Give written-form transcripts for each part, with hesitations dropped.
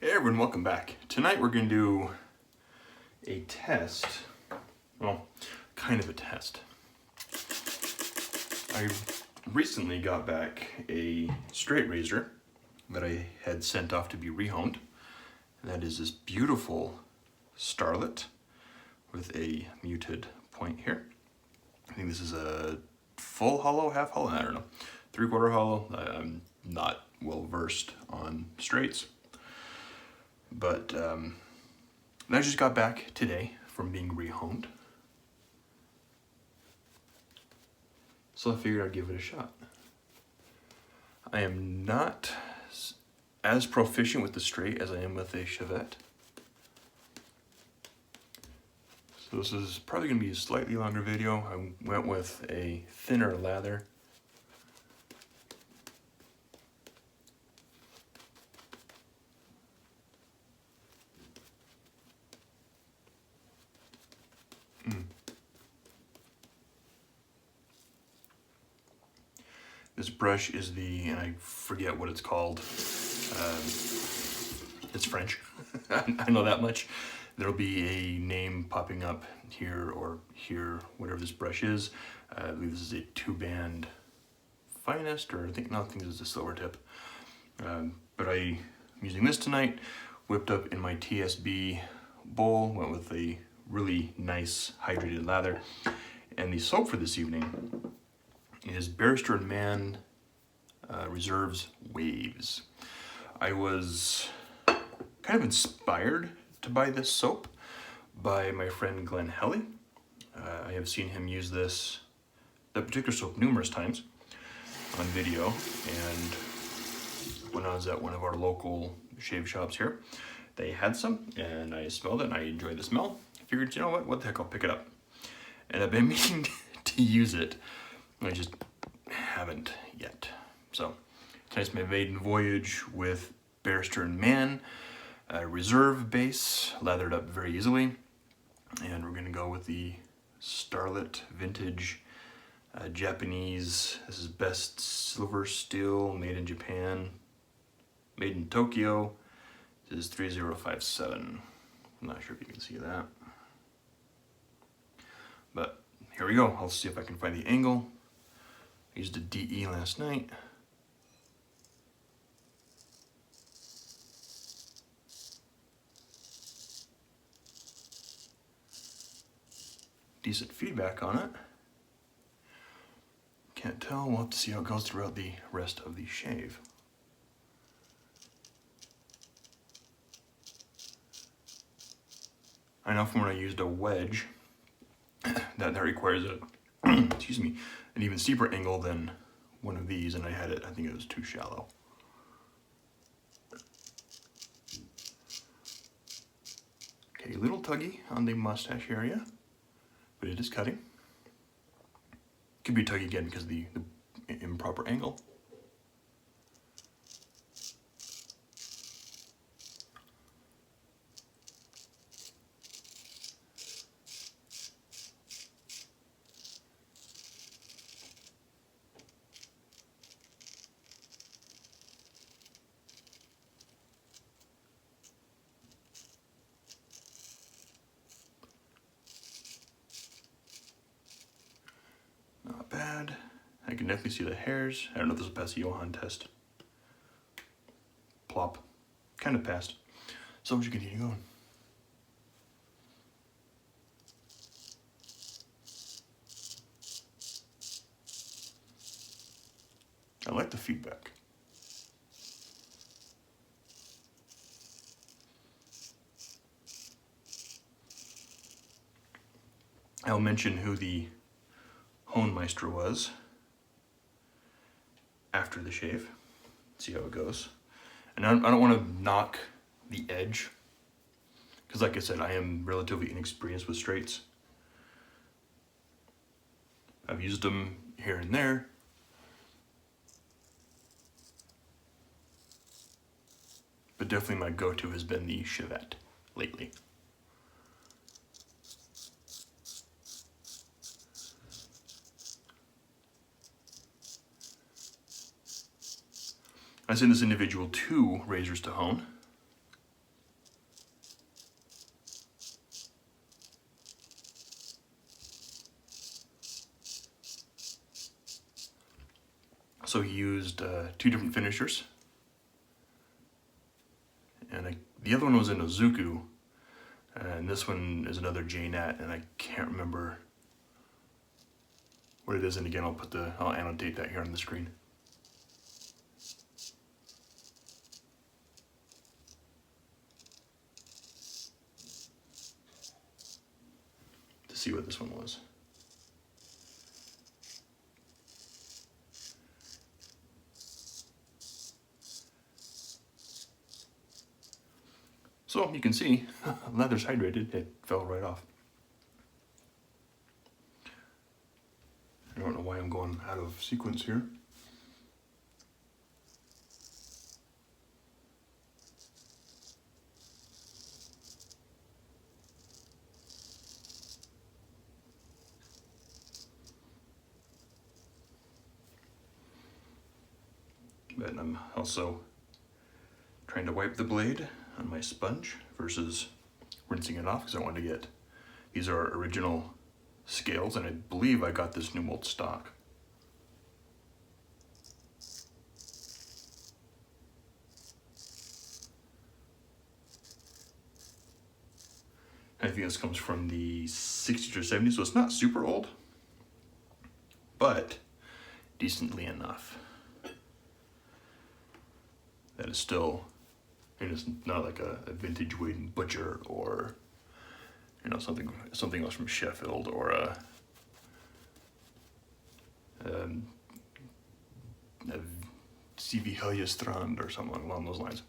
Hey everyone, welcome back. Tonight we're going to do a test, well, kind of a test. I recently got back a straight razor that I had sent off to be rehoned. That is this beautiful Starlet with a muted point here. I think this is a full hollow, half hollow, I don't know, 3/4 hollow. I'm not well versed on straights. But I just got back today from being rehoned. So I figured I'd give it a shot. I am not as proficient with the straight as I am with a Chevette. So this is probably going to be a slightly longer video. I went with a thinner lather. This brush is the, and I forget what it's called. It's French. I know that much. There'll be a name popping up here or here, whatever this brush is. I believe this is a 2-band finest, or I think this is a silver tip. But I'm using this tonight. Whipped up in my TSB bowl. Went with a really nice hydrated lather. And the soap for this evening is Barrister & Mann Reserves Waves. I was kind of inspired to buy this soap by my friend Glenn Helly. I have seen him use that particular soap numerous times on video, and when I was at one of our local shave shops here, they had some, and I smelled it and I enjoyed the smell. I figured, you know what the heck, I'll pick it up. And I've been meaning to use it. I just haven't yet. So tonight's my maiden voyage with Barrister & Mann Reserve base, lathered up very easily. And we're gonna go with the Starlet Vintage Japanese. This is best silver steel, made in Japan, made in Tokyo. This is 3057. I'm not sure if you can see that. But here we go. I'll see if I can find the angle. I used a DE last night. Decent feedback on it. Can't tell. We'll have to see how it goes throughout the rest of the shave. I know from when I used a wedge that requires excuse me, an even steeper angle than one of these, and I think it was too shallow. Okay, a little tuggy on the mustache area, but it is cutting. Could be tuggy again because of the improper angle. Not bad. I can definitely see the hairs. I don't know if this will pass the Johan test. Plop. Kind of passed. So we should continue going. I like the feedback. I'll mention who the Hohenmeister was after the shave. See how it goes. And I don't want to knock the edge, because like I said, I am relatively inexperienced with straights. I've used them here and there. But definitely my go-to has been the Chevette lately. I sent this individual 2 razors to hone. So he used 2 different finishers. And the other one was in Ozuku. And this one is another J-Nat, and I can't remember what it is. And again, I'll annotate that here on the screen. To see what this one was. So you can see, leather's hydrated, it fell right off. I don't know why I'm going out of sequence here. But I'm also trying to wipe the blade on my sponge versus rinsing it off because I want to get, these are original scales, and I believe I got this new mold stock. I think this comes from the 60s or 70s, so it's not super old, but decently enough that it's still, and it's not like a vintage Wade Butcher or, you know, something else from Sheffield, or a CV Heljestrand or something along those lines.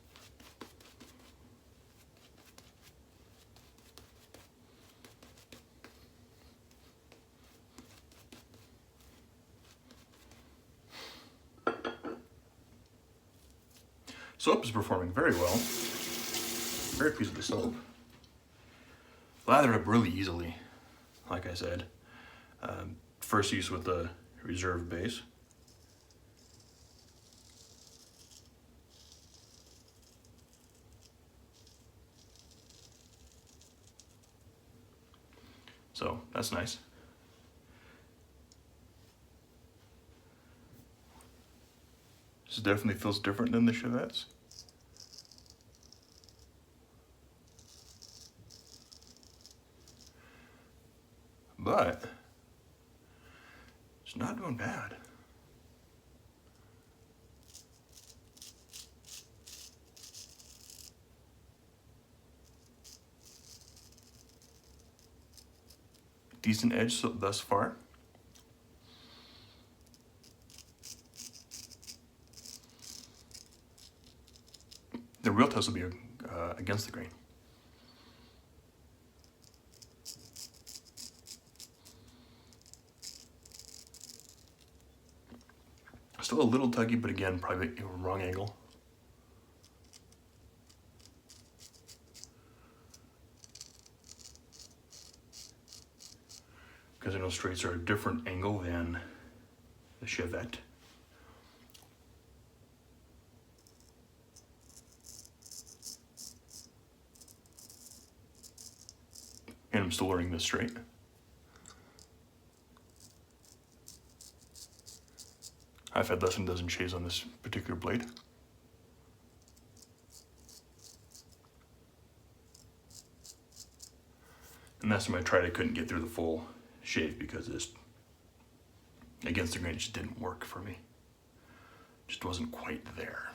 Soap is performing very well. Very pleased with the soap. Lathered up really easily, like I said. First use with the reserve base. So that's nice. This definitely feels different than the Chevettes. But it's not doing bad. Decent edge thus far. The real test will be against the grain. Still a little tuggy, but again, probably wrong angle. Because I know straights are a different angle than the Chevette. And I'm still learning this straight. I've had less than a dozen shaves on this particular blade. And last time I tried, I couldn't get through the full shave because this against the grain just didn't work for me. Just wasn't quite there.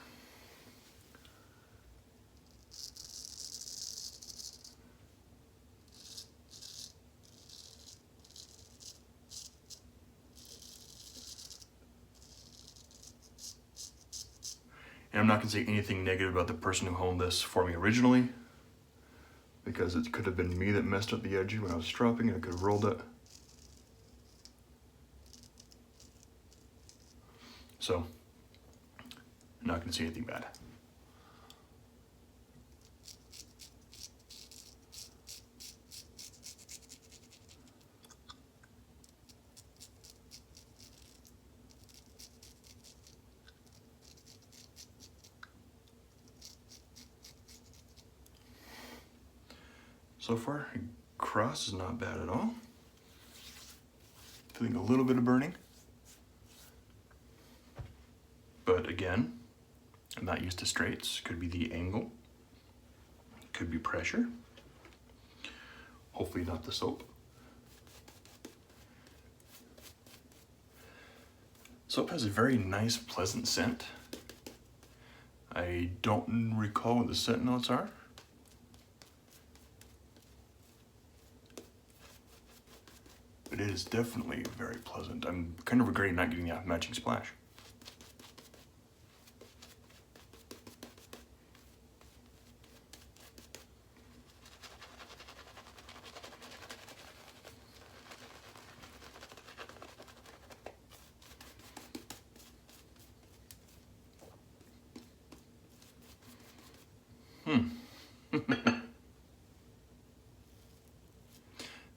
And I'm not gonna say anything negative about the person who honed this for me originally, because it could have been me that messed up the edge when I was stropping. I could have rolled it. So, I'm not gonna say anything bad. So far, cross is not bad at all. Feeling a little bit of burning. but again, I'm not used to straights. Could be the angle, could be pressure, hopefully not the soap. Soap has a very nice, pleasant scent. I don't recall what the scent notes are. But it is definitely very pleasant. I'm kind of regretting not getting the matching splash.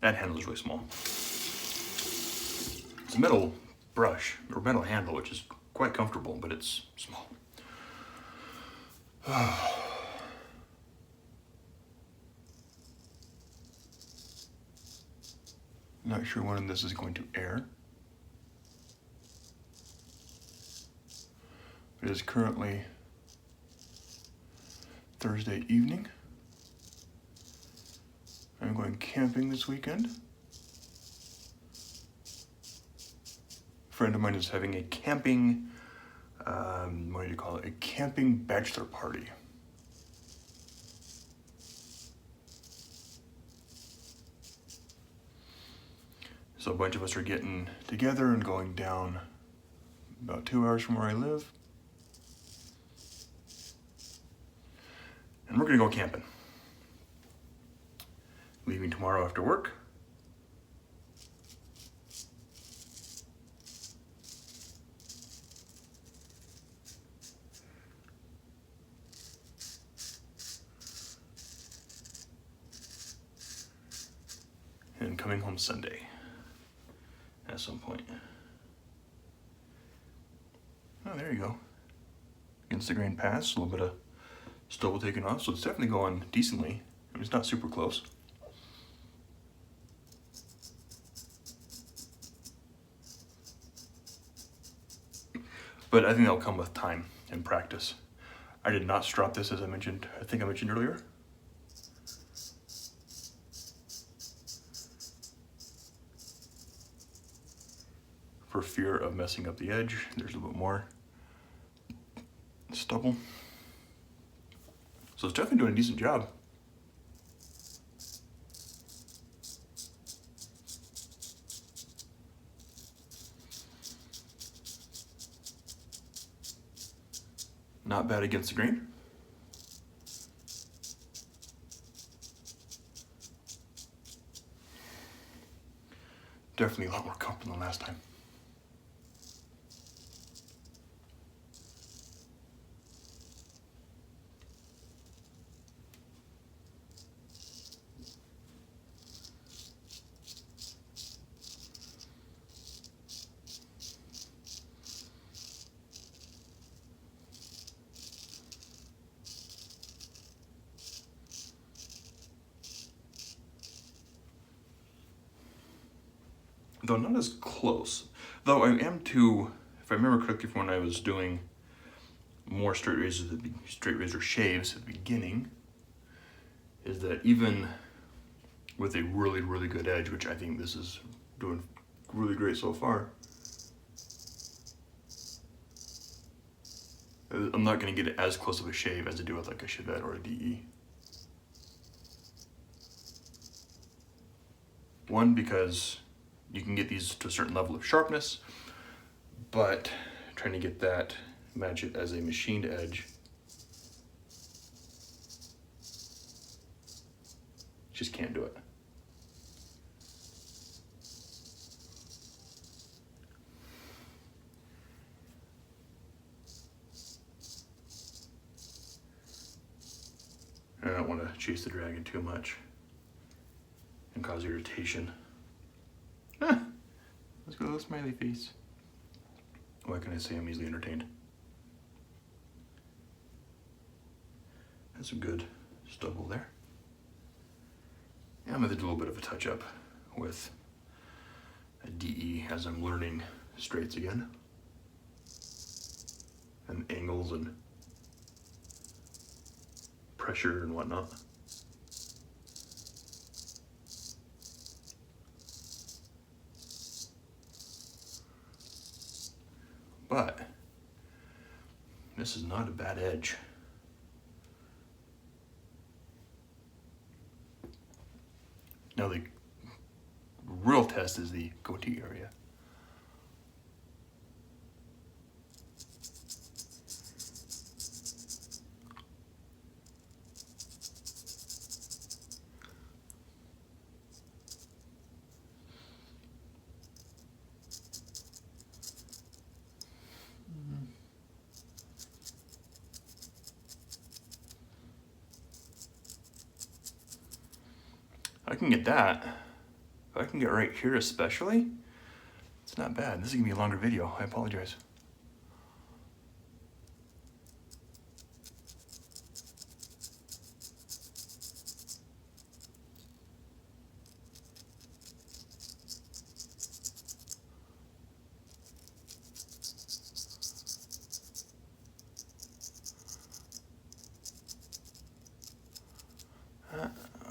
That handle is really small. It's a metal brush, or metal handle, which is quite comfortable, but it's small. Not sure when this is going to air. It is currently Thursday evening. I'm going camping this weekend. A friend of mine is having a camping, what do you call it? A camping bachelor party. So a bunch of us are getting together and going down about 2 hours from where I live. And we're gonna go camping. Leaving tomorrow after work. And coming home Sunday at some point. Oh, there you go. Against the grain pass, a little bit of stubble taken off, so it's definitely going decently. I mean, it's not super close. But I think that'll come with time and practice. I did not strop this, as I mentioned, I think I mentioned earlier. For fear of messing up the edge. There's a little bit more stubble. So it's definitely doing a decent job. Not bad against the grain. Definitely a lot more comfortable than last time. Though not as close. Though I am too, if I remember correctly from when I was doing more straight razor shaves at the beginning, is that even with a really, really good edge, which I think this is doing really great so far, I'm not gonna get it as close of a shave as I do with like a Chevette or a DE. One, because you can get these to a certain level of sharpness, but trying to get that, match it as a machined edge, just can't do it. I don't want to chase the dragon too much and cause irritation. Let's go with a smiley face. What can I say? I'm easily entertained. That's some good stubble there. Yeah, I'm gonna do a little bit of a touch up with a DE as I'm learning straights again. angles and pressure and whatnot. But this is not a bad edge. Now the real test is the goatee area. I can get that. If I can get right here especially, it's not bad. This is gonna be a longer video, I apologize.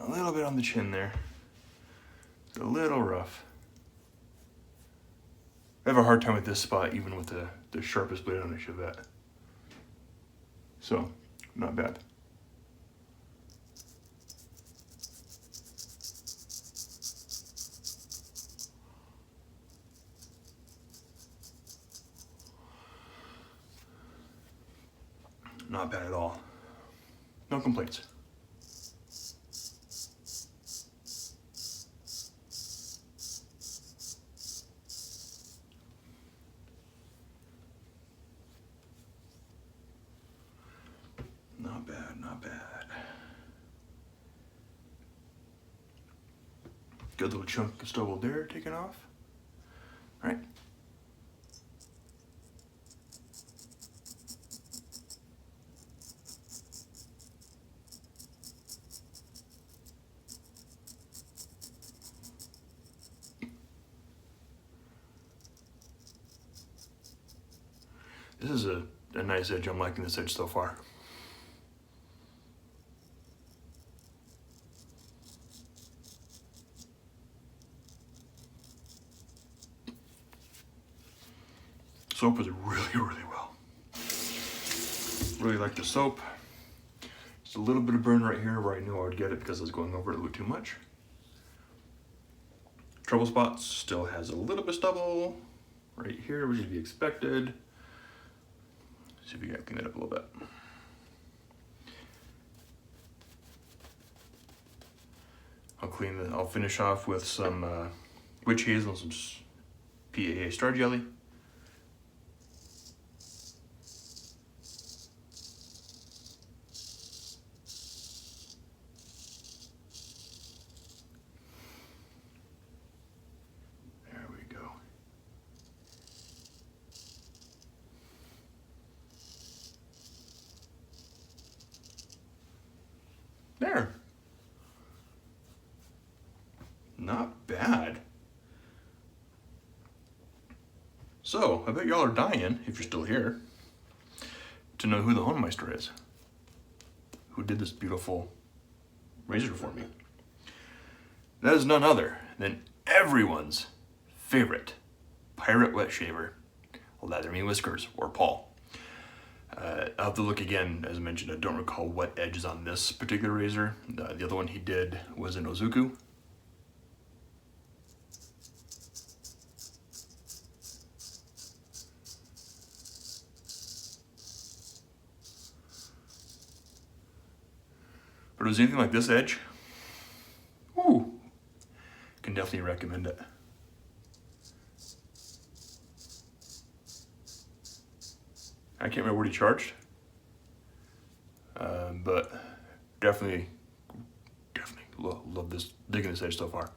A little bit on the chin there. It's a little rough. I have a hard time with this spot, even with the sharpest blade on a Chevette. So, not bad. Not bad at all. No complaints. Not bad, not bad. Good little chunk of stubble there taken off. All right. This is a nice edge. I'm liking this edge so far. Soap was really, really well. Really like the soap. Just a little bit of burn right here where I knew I would get it because I was going over it a little too much. Trouble spots still has a little bit of stubble right here, which is to be expected. See if we can clean that up a little bit. I'll finish off with some witch hazel and some PAA star jelly. There we go. There. Not bad. So, I bet y'all are dying, if you're still here, to know who the Honemeister is. Who did this beautiful razor for me. That is none other than everyone's favorite pirate wet shaver, Lather Me Whiskers, or Paul. I'll have to look again. As I mentioned, I don't recall what edge is on this particular razor. The other one he did was an Ozuku. But if it was anything like this edge, ooh, can definitely recommend it. I can't remember what he charged, but definitely love this, digging this edge so far.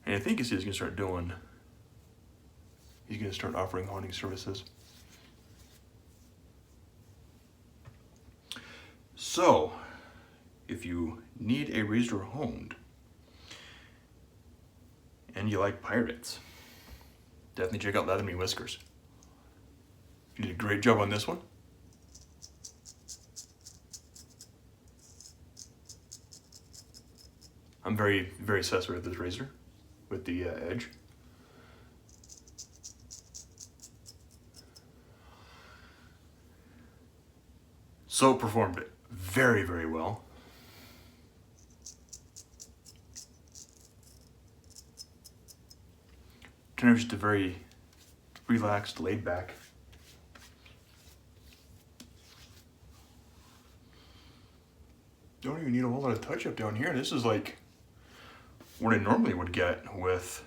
And I think he's gonna start offering honing services. So, if you need a razor honed, and you like pirates, definitely check out Lather Me Whiskers. You did a great job on this one. I'm very, very satisfied with this razor, with the edge. So it performed very, very well. Kind of just a very relaxed, laid back. Don't even need a whole lot of touch up down here. This is like what I normally would get with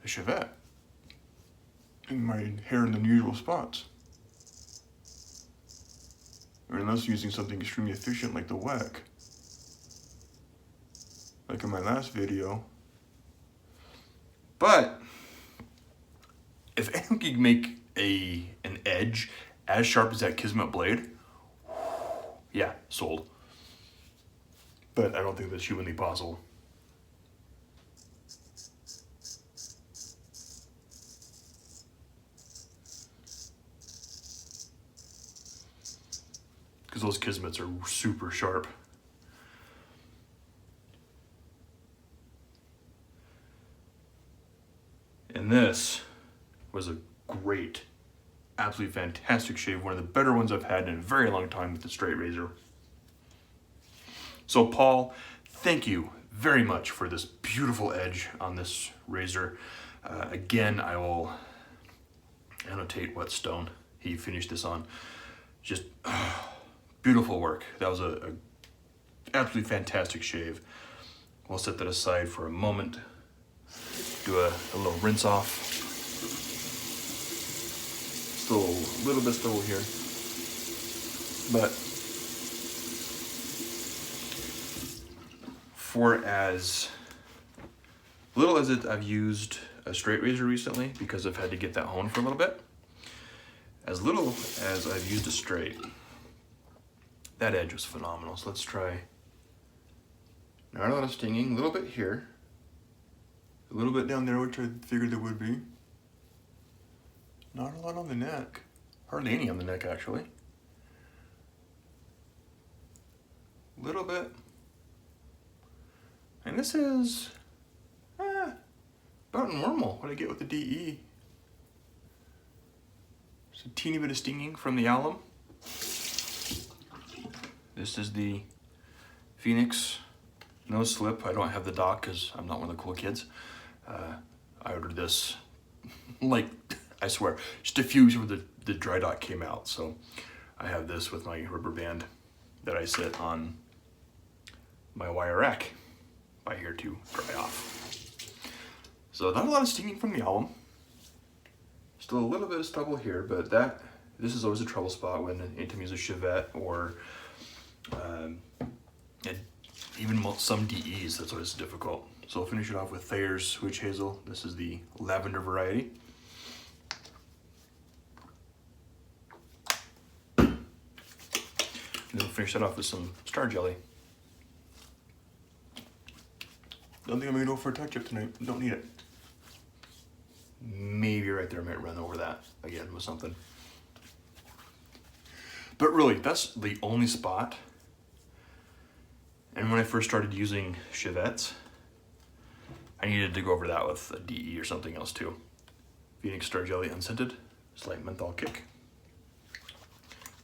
a Chevette. And my hair in the unusual spots. Or unless using something extremely efficient like the whack. Like in my last video. But if anyone could make an edge as sharp as that Kismet blade, yeah, sold. But I don't think that's humanly possible. Because those Kismets are super sharp. And this was a great, absolutely fantastic shave. One of the better ones I've had in a very long time with the straight razor. So Paul, thank you very much for this beautiful edge on this razor. Again, I will annotate what stone he finished this on. Just beautiful work. That was a absolutely fantastic shave. We'll set that aside for a moment. Do a little rinse off. Still a little bit stubble here, but for as little as I've used a straight razor recently, because I've had to get that honed for a little bit, as little as I've used a straight, that edge was phenomenal. So let's try, not a lot of stinging, a little bit here, a little bit down there, which I figured there would be. Not a lot on the neck. Hardly any on the neck, actually. A little bit. And this is about normal, what I get with the DE. Just a teeny bit of stinging from the alum. This is the Phoenix No Slip. I don't have the dock because I'm not one of the cool kids. I ordered this like, I swear, just a few weeks before the dry dock came out. So I have this with my rubber band that I sit on my wire rack by here to dry off. So not a lot of stinging from the alum. Still a little bit of stubble here, but this is always a trouble spot when anytime you use a Chevette or even some DEs, that's always difficult. So I'll finish it off with Thayer's Witch Hazel. This is the lavender variety. And then we'll finish that off with some Star Jelly. Don't think I'm gonna go for a touch-up tonight. Don't need it. Maybe right there I might run over that again with something. But really, that's the only spot. And when I first started using Chevettes, I needed to go over that with a DE or something else too. Phoenix Star Jelly Unscented, slight menthol kick.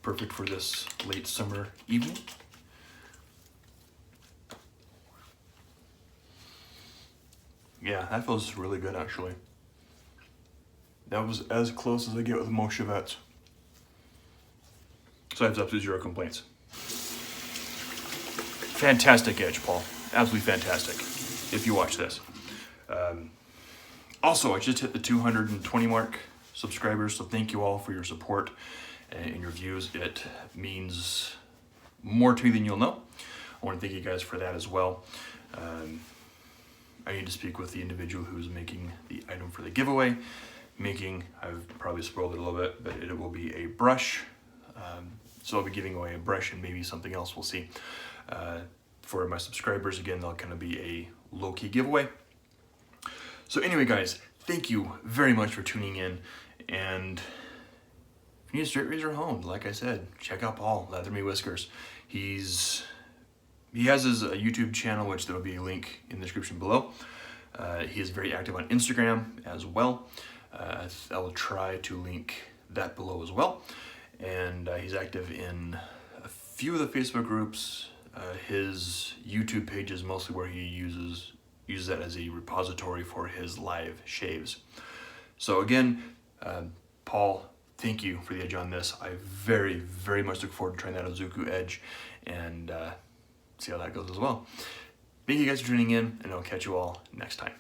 Perfect for this late summer evening. Yeah, that feels really good actually. That was as close as I get with most Chevettes. So I have absolutely zero complaints. Fantastic edge, Paul. Absolutely fantastic, if you watch this. Also, I just hit the 220 mark subscribers, so thank you all for your support and your views. It means more to me than you'll know. I want to thank you guys for that as well. I need to speak with the individual who's making the item for the giveaway. I've probably spoiled it a little bit, but it will be a brush. So I'll be giving away a brush and maybe something else, we'll see. for my subscribers, again, they'll kind of be a low-key giveaway. So anyway, guys, thank you very much for tuning in. And if you need a straight razor honed, like I said, check out Paul, Lather Me Whiskers. He has his YouTube channel, which there will be a link in the description below. He is very active on Instagram as well. I will try to link that below as well. And he's active in a few of the Facebook groups. His YouTube page is mostly where he uses that as a repository for his live shaves. So again, Paul, thank you for the edge on this. I very, very much look forward to trying that Ozuku edge and see how that goes as well. Thank you guys for tuning in, and I'll catch you all next time.